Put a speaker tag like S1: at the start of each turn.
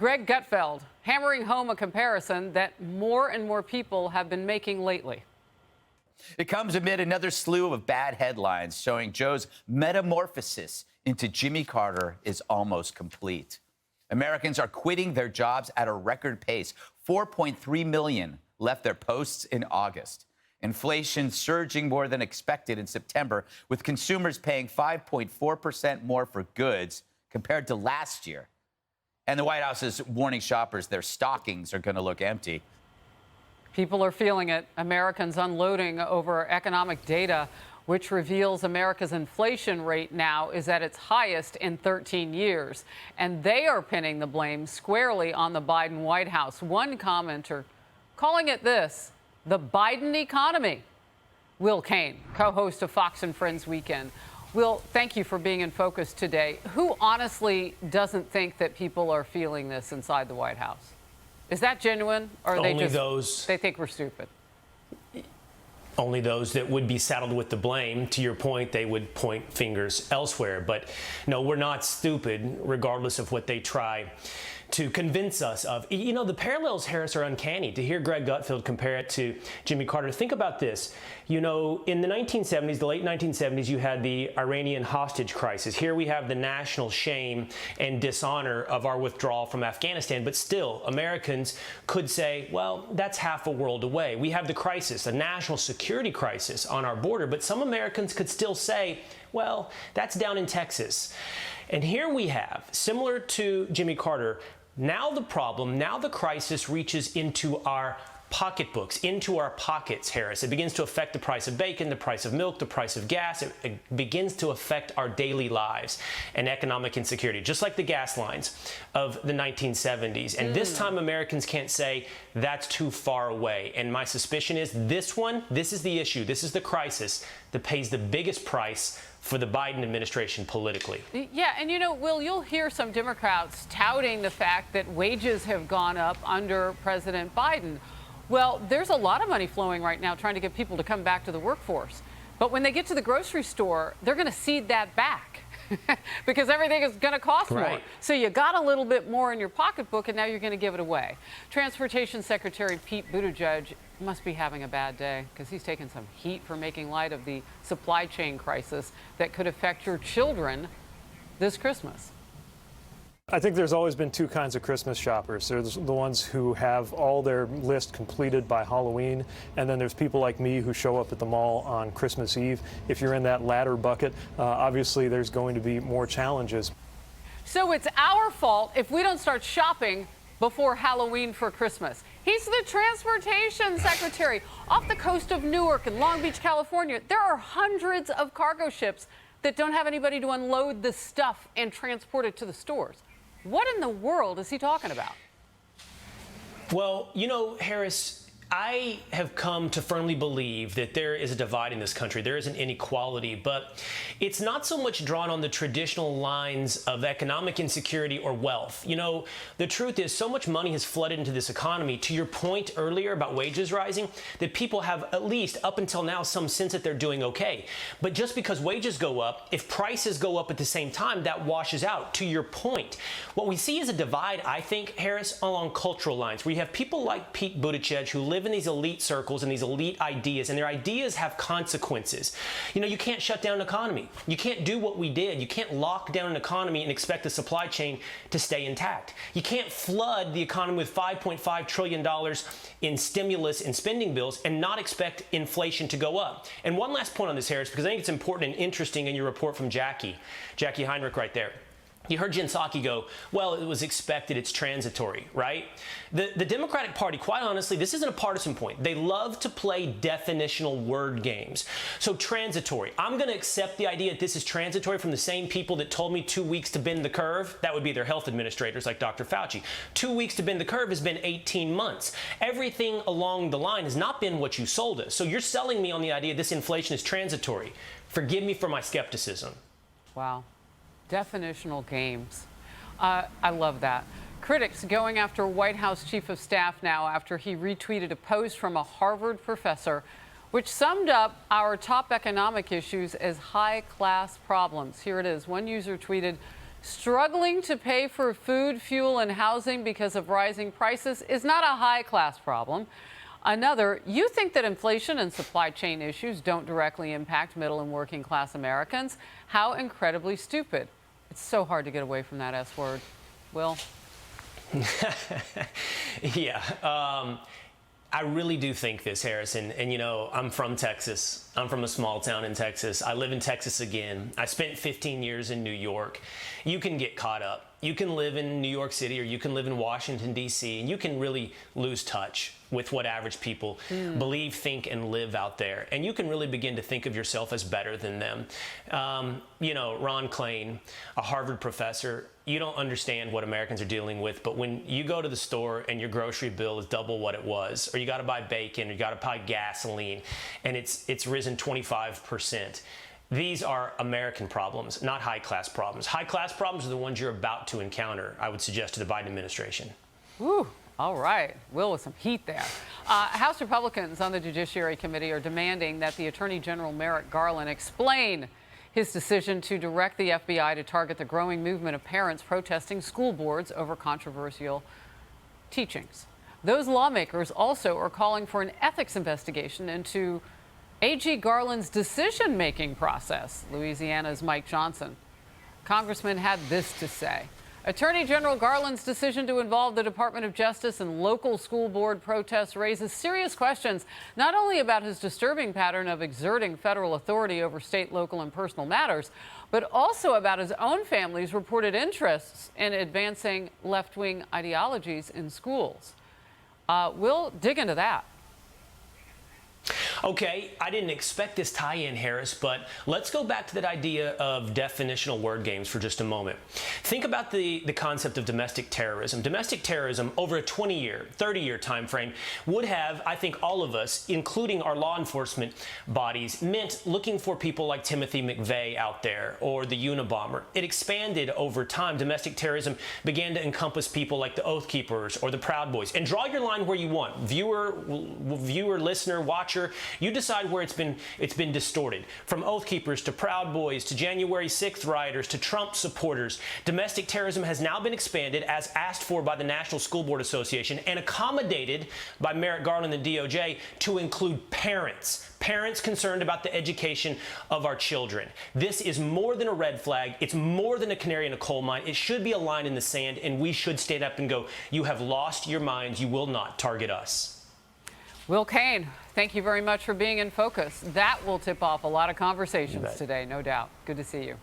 S1: Greg Gutfeld hammering home a comparison that more and more people have been making lately.
S2: It comes amid another slew of bad headlines showing Joe's metamorphosis into Jimmy Carter is almost complete. Americans are quitting their jobs at a record pace. 4.3 million left their posts in August. Inflation surging more than expected in September, with consumers paying 5.4% more for goods compared to last year. And the White House is warning shoppers their stockings are going to look empty.
S1: People are feeling it. Americans unloading over economic data, which reveals America's inflation rate now is at its highest in 13 years. And they are pinning the blame squarely on the Biden White House. One commenter calling it this: the Biden economy. Will Cain, co-host of Fox and Friends Weekend. Will, thank you for being in focus today. Who honestly doesn't think that people are feeling this inside the White House? Is that genuine, or are they think we're stupid?
S3: Only those that would be saddled with the blame. To your point, they would point fingers elsewhere. But no, we're not stupid, regardless of what they try to convince us of. You know, the parallels, Harris, are uncanny. To hear Greg Gutfeld compare it to Jimmy Carter, think about this. You know, in the 1970s, the late 1970s, you had the Iranian hostage crisis. Here we have the national shame and dishonor of our withdrawal from Afghanistan. But still, Americans could say, well, that's half a world away. We have the crisis, a national security crisis on our border. But some Americans could still say, well, that's down in Texas. And here we have, similar to Jimmy Carter, now the problem, now the crisis reaches into our pocketbooks, into our pockets, Harris. It begins to affect the price of bacon, the price of milk, the price of gas. It begins to affect our daily lives and economic insecurity, just like the gas lines of the 1970s. And this time Americans can't say that's too far away. And my suspicion is this is the issue. This is the crisis that pays the biggest price for the Biden administration politically.
S1: Yeah, and you know, Will, you'll hear some Democrats touting the fact that wages have gone up under President Biden. Well, there's a lot of money flowing right now trying to get people to come back to the workforce. But when they get to the grocery store, they're going to cede that back because everything is going to cost more. So you got a little bit more in your pocketbook, and now you're going to give it away. Transportation Secretary Pete Buttigieg must be having a bad day because he's taking some heat for making light of the supply chain crisis that could affect your children this Christmas.
S4: I think there's always been two kinds of Christmas shoppers. There's the ones who have all their list completed by Halloween, and then there's people like me who show up at the mall on Christmas Eve. If you're in that latter bucket, obviously there's going to be more challenges.
S1: So it's our fault if we don't start shopping before Halloween for Christmas. He's the transportation secretary. Off the coast of Newark and Long Beach, California, there are hundreds of cargo ships that don't have anybody to unload the stuff and transport it to the stores. What in the world is he talking about?
S3: Well, you know, Harris, I have come to firmly believe that there is a divide in this country. There is an inequality, but it's not so much drawn on the traditional lines of economic insecurity or wealth. You know, the truth is so much money has flooded into this economy, to your point earlier about wages rising, that people have, at least up until now, some sense that they're doing okay. But just because wages go up, if prices go up at the same time, that washes out. To your point, what we see is a divide, I think, Harris, along cultural lines, where you have people like Pete Buttigieg who live in these elite circles and these elite ideas, and their ideas have consequences. You know, you can't shut down an economy. You can't do what we did. You can't lock down an economy and expect the supply chain to stay intact. You can't flood the economy with $5.5 trillion in stimulus and spending bills and not expect inflation to go up. And one last point on this, Harris, because I think it's important and interesting in your report from Jackie Heinrich right there. You heard Jen Psaki go, well, it was expected, it's transitory, right? The Democratic Party, quite honestly, this isn't a partisan point. They love to play definitional word games. So transitory, I'm going to accept the idea that this is transitory from the same people that told me 2 weeks to bend the curve. That would be their health administrators like Dr. Fauci. 2 weeks to bend the curve has been 18 months. Everything along the line has not been what you sold us. So you're selling me on the idea this inflation is transitory. Forgive me for my skepticism.
S1: Wow. Definitional games. I love that. Critics going after White House Chief of Staff now after he retweeted a post from a Harvard professor which summed up our top economic issues as high-class problems. Here it is. One user tweeted, Struggling to pay for food, fuel, and housing because of rising prices is not a high-class problem. Another, you think that inflation and supply chain issues don't directly impact middle and working class Americans. How incredibly stupid. It's so hard to get away from that S word. Will?
S3: Yeah. I really do think this, Harrison. And, you know, I'm from Texas. I'm from a small town in Texas. I live in Texas again. I spent 15 years in New York. You can get caught up. You can live in New York City or you can live in Washington, D.C., and you can really lose touch with what average people believe, think, and live out there. And you can really begin to think of yourself as better than them. You know, Ron Klain, a Harvard professor, you don't understand what Americans are dealing with, but when you go to the store and your grocery bill is double what it was, or you got to buy bacon, or you got to buy gasoline, and it's risen 25%. These are American problems, not high-class problems. High-class problems are the ones you're about to encounter, I would suggest, to the Biden administration.
S1: Whew. All right. Will with some heat there. House Republicans on the Judiciary Committee are demanding that the Attorney General Merrick Garland explain his decision to direct the FBI to target the growing movement of parents protesting school boards over controversial teachings. Those lawmakers also are calling for an ethics investigation into AG Garland's decision-making process. Louisiana's Mike Johnson. Congressman had this to say. Attorney General Garland's decision to involve the Department of Justice in local school board protests raises serious questions, not only about his disturbing pattern of exerting federal authority over state, local, and personal matters, but also about his own family's reported interests in advancing left-wing ideologies in schools. We'll dig into that.
S3: Okay, I didn't expect this tie-in, Harris, but let's go back to that idea of definitional word games for just a moment. Think about the concept of domestic terrorism. Domestic terrorism over a 20-year, 30-year time frame would have, I think all of us, including our law enforcement bodies, meant looking for people like Timothy McVeigh out there or the Unabomber. It expanded over time. Domestic terrorism began to encompass people like the Oath Keepers or the Proud Boys. And draw your line where you want. Viewer, listener, watcher, you decide where it's been distorted. From Oath Keepers to Proud Boys to January 6th rioters to Trump supporters, domestic terrorism has now been expanded as asked for by the National School Board Association and accommodated by Merrick Garland and DOJ to include parents. Parents concerned about the education of our children. This is more than a red flag. It's more than a canary in a coal mine. It should be a line in the sand, and we should stand up and go, you have lost your minds. You will not target us.
S1: Will Cain, thank you very much for being in focus. That will tip off a lot of conversations today, no doubt. Good to see you.